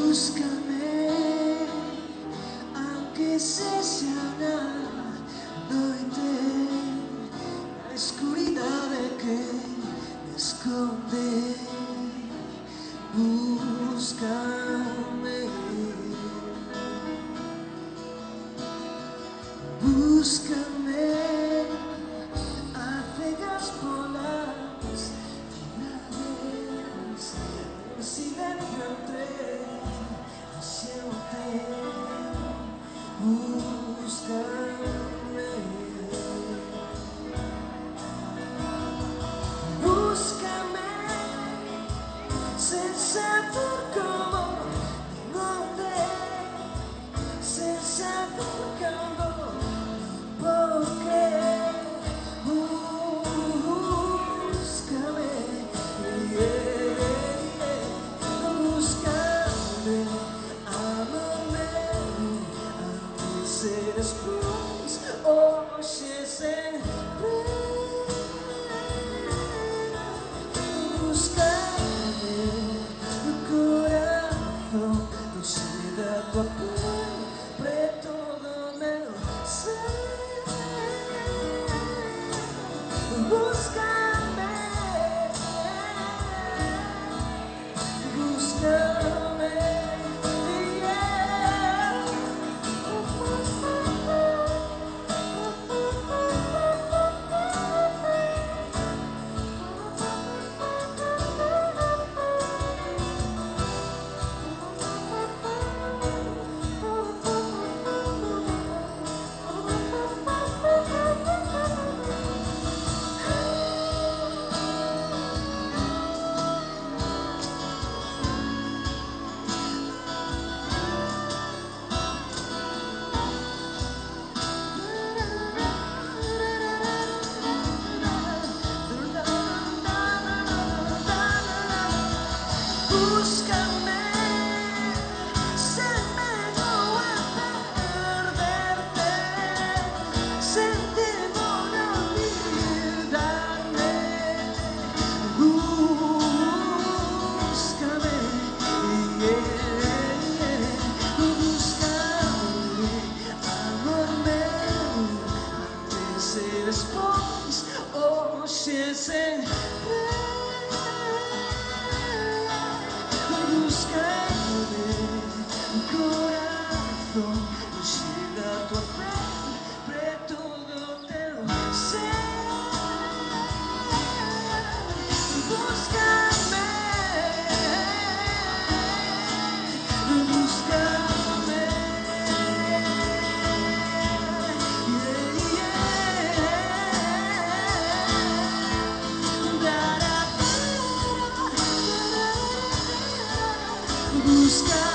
Búscame, aunque sea una noche, la oscuridad de que me esconde. Búscame, búscame, a cegas por las finales, en silencio entre siempre. Búscame, búscame, senza como donde, senza como porque. Búscame, búscame, amame, antes después, hoje sempre. Búscame, no coração, no cheiro da tua pele, preto do meu ser. Búscame, búscame, yeah. Búscame, sin miedo a perderte, sin temor a olvidarme. Búscame, yeah. Búscame, amor meu, antes e después, hoje e sempre. Búscame, un corazón, no cheiro da tua pele, preto do teu ser. Búscame, búscame, yeah, yeah. Busca